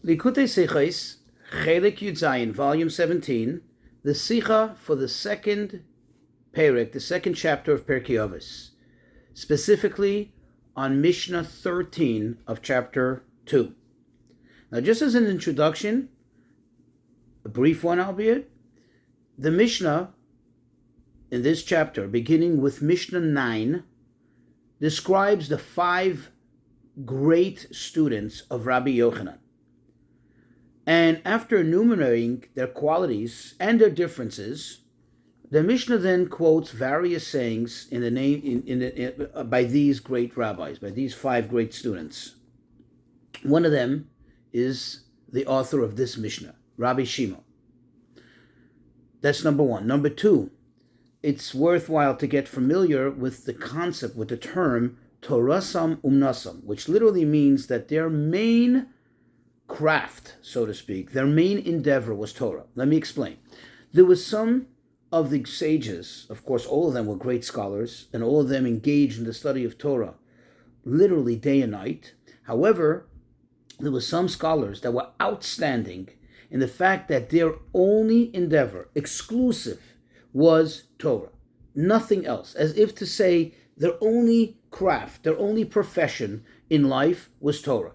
Likutei Sichos, Chelik Yud Zayin, Volume 17, the Sicha for the second Perek, the second chapter of Pirkei Avos, specifically on Mishnah 13 of chapter 2. Now, just as an introduction, a brief one albeit, the Mishnah in this chapter, beginning with Mishnah 9, describes the 5 great students of Rabbi Yochanan. And after enumerating their qualities and their differences, the Mishnah then quotes various sayings in the name by these great rabbis, by these 5 great students. One of them is the author of this Mishnah, Rabbi Shimon. That's number 1. Number 2, it's worthwhile to get familiar with the concept, with the term Torasam Umnasam, which literally means that their main craft, so to speak, their main endeavor was Torah. Let me explain. There was some of the sages, of course, all of them were great scholars, and all of them engaged in the study of Torah, literally day and night. However, there were some scholars that were outstanding in the fact that their only endeavor, exclusive, was Torah. Nothing else. As if to say their only craft, their only profession in life was Torah.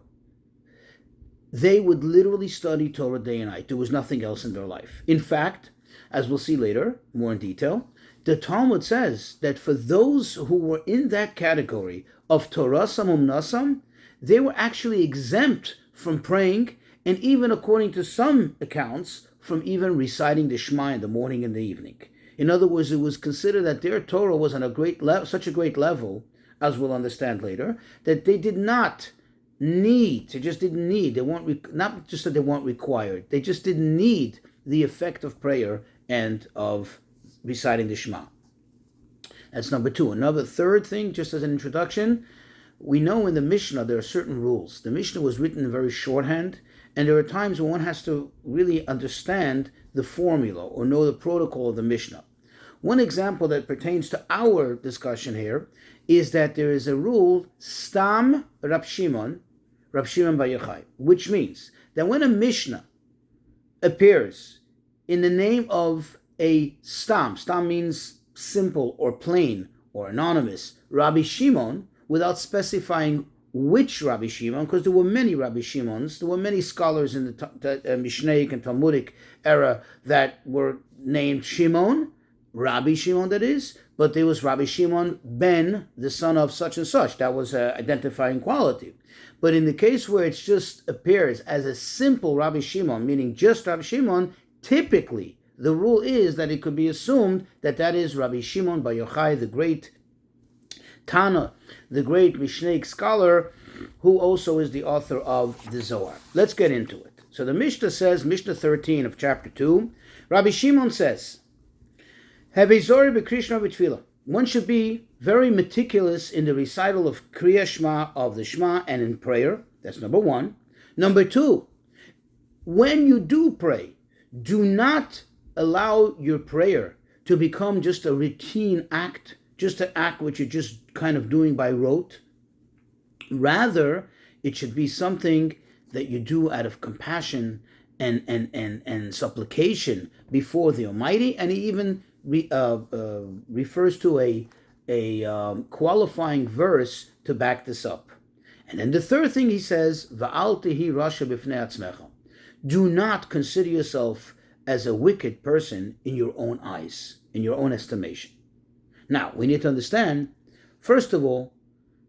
They would literally study Torah day and night. There was nothing else in their life. In fact, as we'll see later, more in detail, the Talmud says that for those who were in that category of Torasam Umnasam, they were actually exempt from praying, and even according to some accounts, from even reciting the Shema in the morning and the evening. In other words, it was considered that their Torah was on a great such a great level, as we'll understand later, that they did not need, they just didn't need, they weren't, not just that they weren't required, they just didn't need the effect of prayer and of reciting the Shema. That's number 2. Another third thing, just as an introduction, we know in the Mishnah there are certain rules. The Mishnah was written in very shorthand, and there are times when one has to really understand the formula or know the protocol of the Mishnah. One example that pertains to our discussion here is that there is a rule, Stam Rab Shimon Bar Yochai, which means that when a Mishnah appears in the name of a Stam means simple or plain or anonymous, Rabbi Shimon, without specifying which Rabbi Shimon, because there were many Rabbi Shimons, there were many scholars in the Mishnaic and Talmudic era that were named Shimon, Rabbi Shimon that is, but there was Rabbi Shimon ben, the son of such and such. That was an identifying quality. But in the case where it just appears as a simple Rabbi Shimon, meaning just Rabbi Shimon, typically the rule is that it could be assumed that that is Rabbi Shimon Bar Yochai, the great Tana, the great Mishnaic scholar, who also is the author of the Zohar. Let's get into it. So the Mishnah says, Mishnah 13 of chapter 2, Rabbi Shimon says, one should be very meticulous in the recital of Kriya Shema, of the Shema, and in prayer. That's number 1. Number 2, when you do pray, do not allow your prayer to become just a routine act, just an act which you're just kind of doing by rote. Rather, it should be something that you do out of compassion and supplication before the Almighty, and he even refers to a qualifying verse to back this up. And then the third thing he says, Va'al tehi rasha b'fnei atzmecha. Do not consider yourself as a wicked person in your own eyes, in your own estimation. Now, we need to understand, first of all,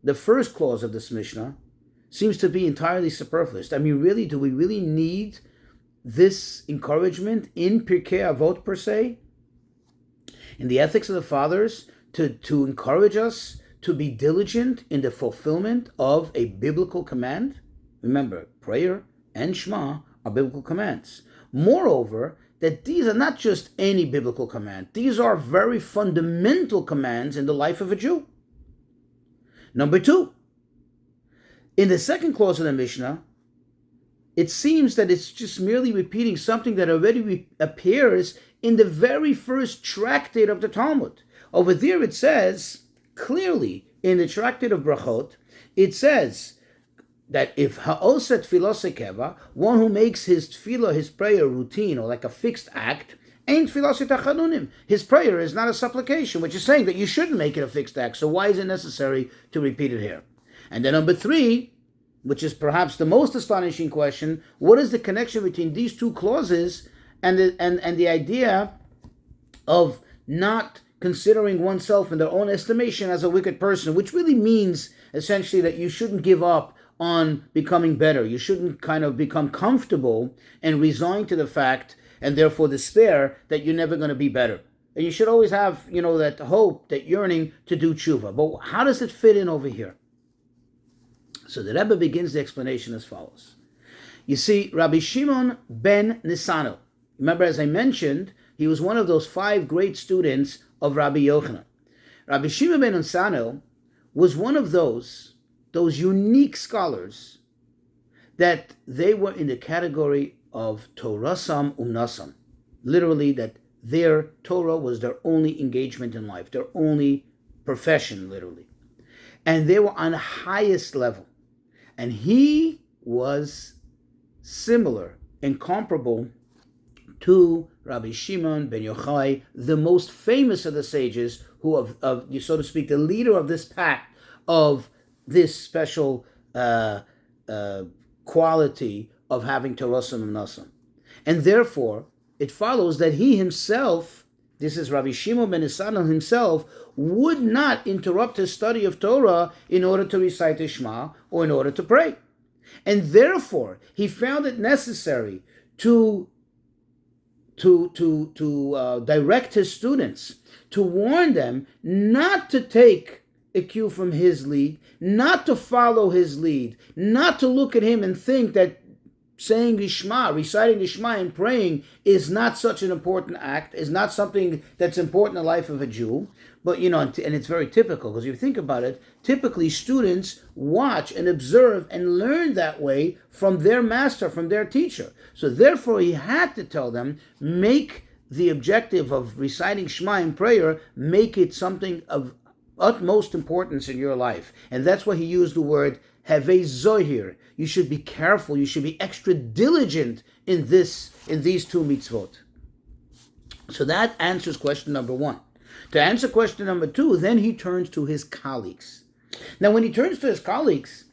the first clause of this Mishnah seems to be entirely superfluous. I mean, really, do we really need this encouragement in Pirkei Avot per se? In the ethics of the fathers, to encourage us to be diligent in the fulfillment of a biblical command? Remember, prayer and Shema are biblical commands. Moreover, that these are not just any biblical command. These are very fundamental commands in the life of a Jew. Number 2, in the second clause of the Mishnah, it seems that it's just merely repeating something that already appears in the very first tractate of the Talmud. Over there it says, clearly, in the tractate of Brachot, it says, that if ha'oset tfilah sekeva, one who makes his tefillah, his prayer routine, or like a fixed act, ain't tfilah tachanunim. His prayer is not a supplication, which is saying that you shouldn't make it a fixed act. So why is it necessary to repeat it here? And then number 3, which is perhaps the most astonishing question, what is the connection between these two clauses and the idea of not considering oneself in their own estimation as a wicked person, which really means essentially that you shouldn't give up on becoming better. You shouldn't kind of become comfortable and resign to the fact and therefore despair that you're never going to be better. And you should always have, that hope, that yearning to do tshuva. But how does it fit in over here? So the Rebbe begins the explanation as follows. You see, Rabbi Shimon ben Nisano, remember as I mentioned, he was one of those 5 great students of Rabbi Yochanan. Rabbi Shimon ben Nisano was one of those unique scholars that they were in the category of Torasam Umnasam. Literally that their Torah was their only engagement in life, their only profession, literally. And they were on the highest level. And he was similar and comparable to Rabbi Shimon ben Yochai, the most famous of the sages, who of so to speak, the leader of this pack of this special quality of having Torasam and Nasam. And therefore, it follows that he himself, this is Rabbi Shimon ben Nisano himself, would not interrupt his study of Torah in order to recite the Shema or in order to pray. And therefore, he found it necessary to direct his students, to warn them not to take a cue from his lead, not to follow his lead, not to look at him and think that saying the Shema, reciting the Shema and praying is not such an important act, is not something that's important in the life of a Jew. But, and it's very typical, because if you think about it, typically students watch and observe and learn that way from their master, from their teacher. So therefore, he had to tell them, make the objective of reciting Shema in prayer, make it something of utmost importance in your life. And that's why he used the word Havei Zohir. You should be careful, you should be extra diligent in these 2 mitzvot. So that answers question number 1. To answer question number 2, then he turns to his colleagues. Now, when he turns to his colleagues,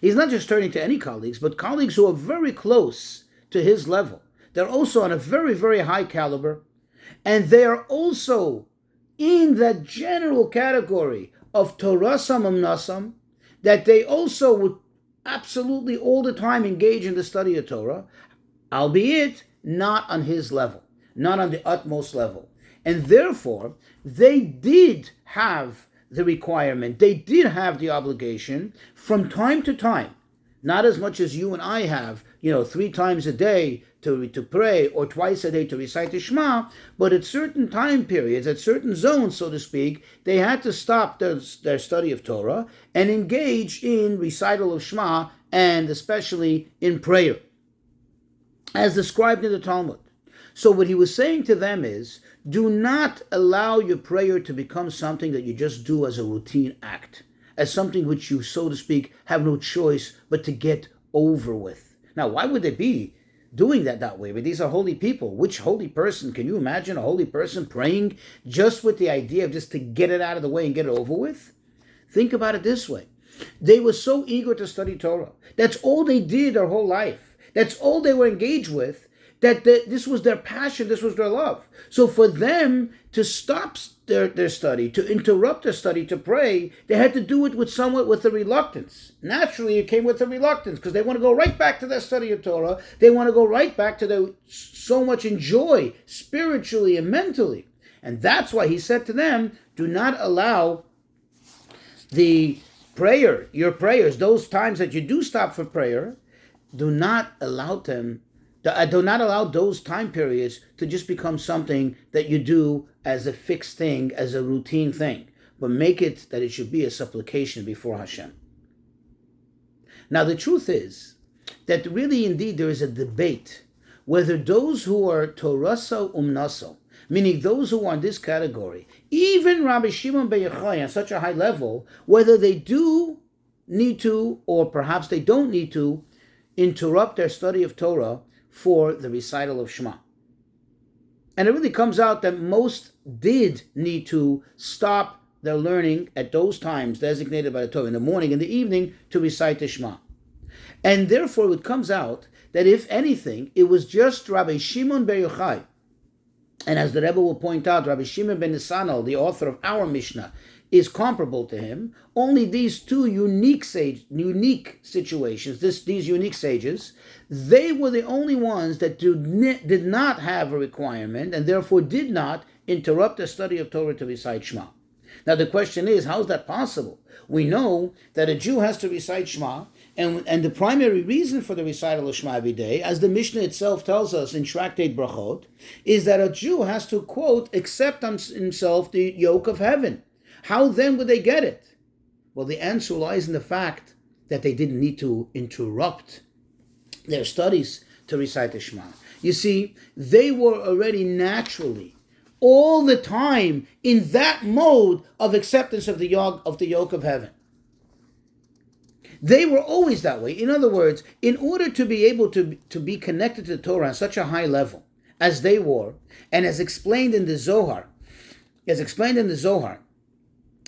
he's not just turning to any colleagues, but colleagues who are very close to his level. They're also on a very, very high caliber, and they are also in that general category of Torasam Nasam, that they also would absolutely all the time engage in the study of Torah, albeit not on his level, not on the utmost level. And therefore, they did have the requirement, they did have the obligation from time to time, not as much as you and I have, 3 times a day to pray, or twice a day to recite the Shema, but at certain time periods, at certain zones, so to speak, they had to stop their study of Torah and engage in recital of Shema, and especially in prayer, as described in the Talmud. So what he was saying to them is, do not allow your prayer to become something that you just do as a routine act, as something which you, so to speak, have no choice but to get over with. Now, why would they be doing that way? But these are holy people. Which holy person, can you imagine a holy person praying just with the idea of just to get it out of the way and get it over with? Think about it this way. They were so eager to study Torah. That's all they did their whole life. That's all they were engaged with. This was their passion, this was their love. So for them to stop their study, to interrupt their study, to pray, they had to do it with a reluctance. Naturally, it came with a reluctance, because they want to go right back to their study of Torah. They want to go right back to their so much enjoy spiritually and mentally. And that's why he said to them, do not allow your prayers, those times that you do stop for prayer, do not allow those time periods to just become something that you do as a fixed thing, as a routine thing, but make it that it should be a supplication before Hashem. Now, the truth is that really, indeed, there is a debate whether those who are Torasa Umnaso, meaning those who are in this category, even Rabbi Shimon ben Yochai on such a high level, whether they do need to, or perhaps they don't need to, interrupt their study of Torah for the recital of Shema. And it really comes out that most did need to stop their learning at those times designated by the Torah, in the morning and the evening, to recite the Shema. And therefore it comes out that if anything, it was just Rabbi Shimon Bar Yochai. And as the Rebbe will point out, Rabbi Shimon ben Nisanel, the author of our Mishnah, is comparable to him. Only these two unique situations, these unique sages, they were the only ones that did not have a requirement and therefore did not interrupt the study of Torah to recite Shema. Now the question is, how is that possible? We know that a Jew has to recite Shema, and the primary reason for the recital of Shema every day, as the Mishnah itself tells us in Tractate Brachot, is that a Jew has to, quote, accept on himself the yoke of heaven. How then would they get it? Well, the answer lies in the fact that they didn't need to interrupt their studies to recite the Shema. You see, they were already naturally, all the time, in that mode of acceptance of the yoke of heaven. They were always that way. In other words, in order to be able to be connected to the Torah on such a high level as they were, and as explained in the Zohar,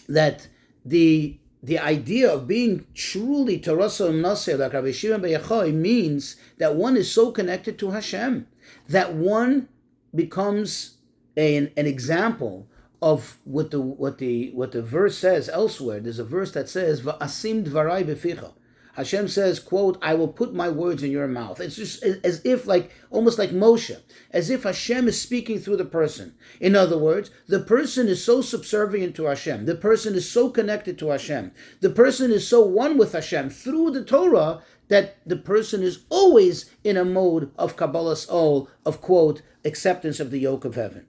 that the idea of being truly Torasa Umnaseh, like Rabbi Shimon Bar Yochai, means that one is so connected to Hashem that one becomes an example of what the verse says elsewhere. There's a verse that says, "Va'asim dvarai beficha." Hashem says, quote, "I will put my words in your mouth." It's just as if, almost like Moshe, as if Hashem is speaking through the person. In other words, the person is so subservient to Hashem. The person is so connected to Hashem. The person is so one with Hashem through the Torah that the person is always in a mode of Kabbalah's ol, of, quote, acceptance of the yoke of heaven.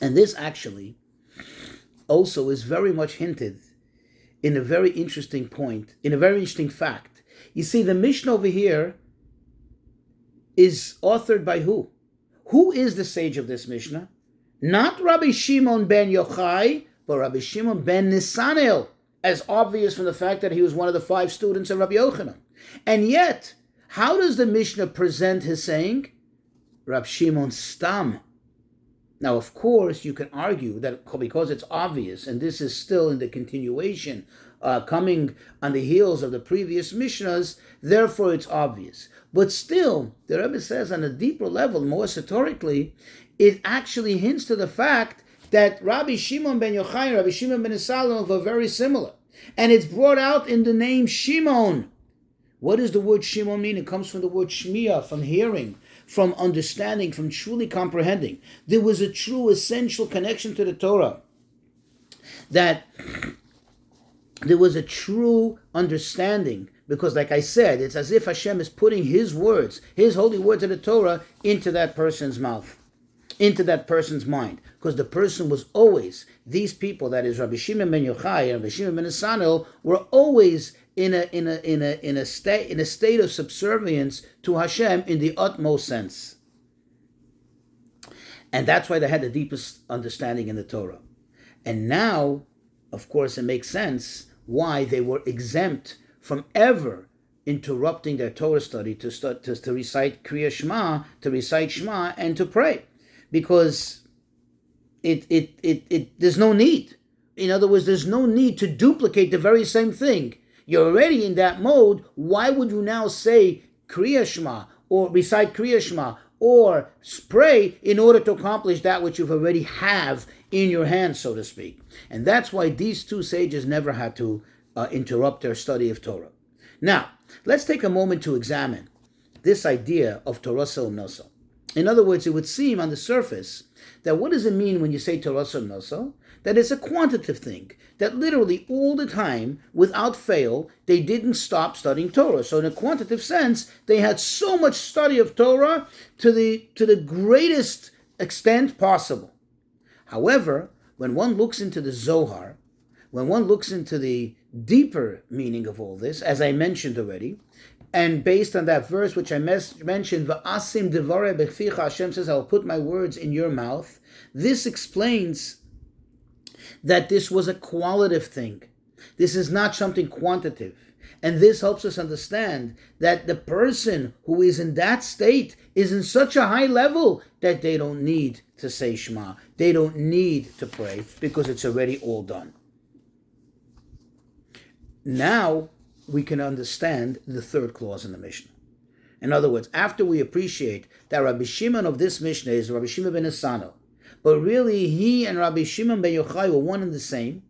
And this actually also is very much hinted in a very interesting point, in a very interesting fact. You see, the Mishnah over here is authored by who? Who is the sage of this Mishnah? Not Rabbi Shimon ben Yochai, but Rabbi Shimon ben Nisanel, as obvious from the fact that he was one of the 5 students of Rabbi Yochanan. And yet, how does the Mishnah present his saying? Rabbi Shimon Stam. Now, of course, you can argue that because it's obvious, and this is still in the continuation, coming on the heels of the previous Mishnahs, therefore it's obvious. But still, the Rebbe says on a deeper level, more satorically, it actually hints to the fact that Rabbi Shimon ben Yochai and Rabbi Shimon ben Nisanel were very similar. And it's brought out in the name Shimon. What does the word Shimon mean? It comes from the word Shmiya, from hearing, from understanding, from truly comprehending. There was a true essential connection to the Torah. That there was a true understanding, because like I said, it's as if Hashem is putting His words, His holy words of the Torah, into that person's mouth, into that person's mind. Because the person was always, these people, that is Rabbi Shimon ben Yochai and Rabbi Shimon ben Nisanel, were always in a state of subservience to Hashem in the utmost sense. And that's why they had the deepest understanding in the Torah. And now, of course, it makes sense why they were exempt from ever interrupting their Torah study to recite Kriya Shema, to recite Shema, and to pray, because there's no need. In other words, there's no need to duplicate the very same thing. You're already in that mode. Why would you now say Kriya Shema or recite Kriya Shema or pray in order to accomplish that which you already have in your hands, so to speak? And that's why these 2 sages never had to interrupt their study of Torah. Now, let's take a moment to examine this idea of Torasa Umnoso. In other words, it would seem on the surface that what does it mean when you say Torasa Umnoso? That it's a quantitative thing, that literally all the time, without fail, they didn't stop studying Torah. So in a quantitative sense, they had so much study of Torah to the greatest extent possible. However, when one looks into the Zohar, when one looks into the deeper meaning of all this, as I mentioned already, and based on that verse which I mentioned, Va'asim devarei beficha, Hashem says, I will put my words in your mouth. This explains that this was a qualitative thing. This is not something quantitative. And this helps us understand that the person who is in that state is in such a high level that they don't need to say Shema. They don't need to pray because it's already all done. Now we can understand the third clause in the Mishnah. In other words, after we appreciate that Rabbi Shimon of this Mishnah is Rabbi Shimon ben Asano, but really he and Rabbi Shimon ben Yochai were one and the same,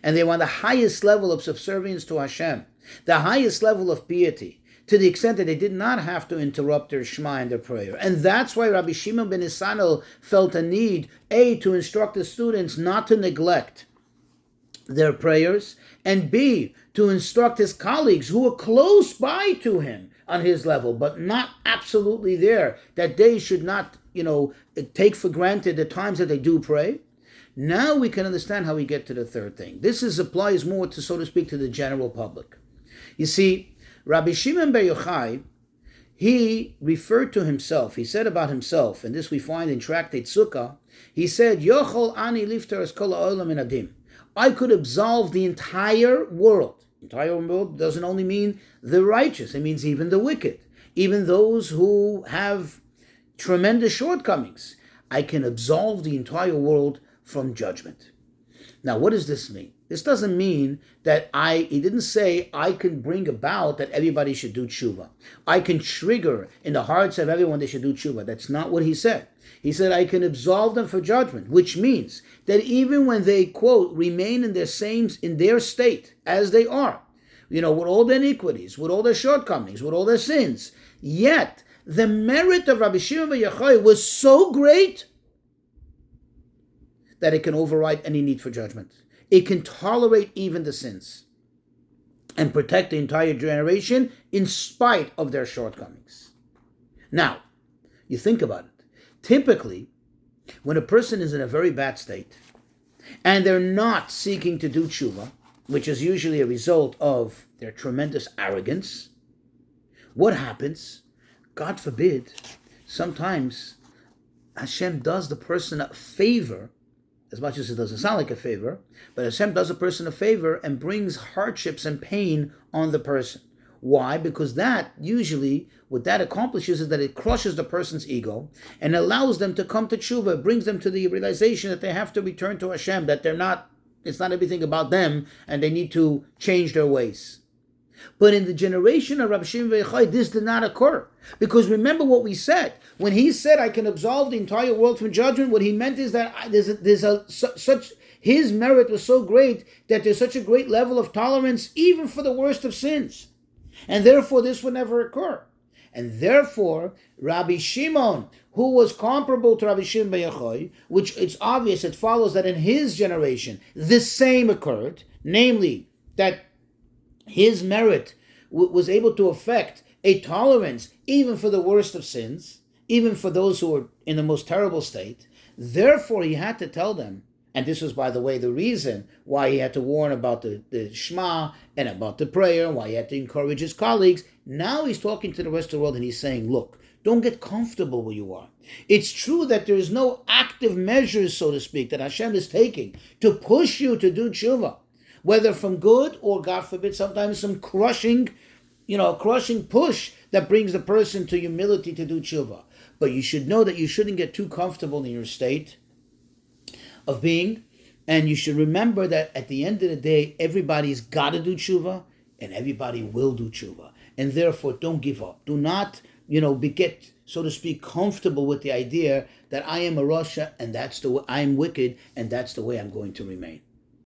and they were on the highest level of subservience to Hashem, the highest level of piety, to the extent that they did not have to interrupt their Shema and their prayer. And that's why Rabbi Shimon ben Asano felt a need, A, to instruct the students not to neglect their prayers, and B, to instruct his colleagues who were close by to him on his level, but not absolutely there, that they should not, take for granted the times that they do pray. Now we can understand how we get to the third thing. This applies more to, so to speak, to the general public. You see, Rabbi Shimon bar Yochai, he referred to himself, he said about himself, and this we find in Tractate Sukkah, he said, Yochol ani lifter es kol ha'olam min adim. I could absolve the entire world. Entire world doesn't only mean the righteous, it means even the wicked, even those who have tremendous shortcomings. I can absolve the entire world from judgment. Now, what does this mean? This doesn't mean that he didn't say I can bring about that everybody should do tshuva. I can trigger in the hearts of everyone they should do tshuva. That's not what he said. He said I can absolve them for judgment, which means that even when they, quote, remain in their state as they are, with all their iniquities, with all their shortcomings, with all their sins, yet the merit of Rabbi Shimon bar Yochai was so great that it can override any need for judgment. It can tolerate even the sins and protect the entire generation in spite of their shortcomings. Now, you think about it. Typically, when a person is in a very bad state and they're not seeking to do tshuva, which is usually a result of their tremendous arrogance, what happens? God forbid, sometimes Hashem does the person a favor, as much as it doesn't sound like a favor, but Hashem does a person a favor and brings hardships and pain on the person. Why? Because that usually, what that accomplishes is that it crushes the person's ego and allows them to come to tshuva, brings them to the realization that they have to return to Hashem, that it's not everything about them and they need to change their ways. But in the generation of Rabbi Shimon bar Yochai, this did not occur. Because remember what we said. When he said, I can absolve the entire world from judgment, what he meant is that his merit was so great that there's such a great level of tolerance even for the worst of sins. And therefore this would never occur. And therefore, Rabbi Shimon, who was comparable to Rabbi Shimon bar Yochai, which it's obvious, it follows that in his generation, the same occurred, namely that his merit was able to affect a tolerance even for the worst of sins, even for those who were in the most terrible state. Therefore, he had to tell them, and this was, by the way, the reason why he had to warn about the Shema and about the prayer, why he had to encourage his colleagues. Now he's talking to the rest of the world and he's saying, look, don't get comfortable where you are. It's true that there is no active measures, so to speak, that Hashem is taking to push you to do tshuva, whether from good or, God forbid, sometimes some crushing push that brings the person to humility to do tshuva. But you should know that you shouldn't get too comfortable in your state of being, and you should remember that at the end of the day, everybody's got to do tshuva, and everybody will do tshuva. And therefore, don't give up. Do not, get, so to speak, comfortable with the idea that I am a Rasha, and that's the way I am wicked, and that's the way I'm going to remain.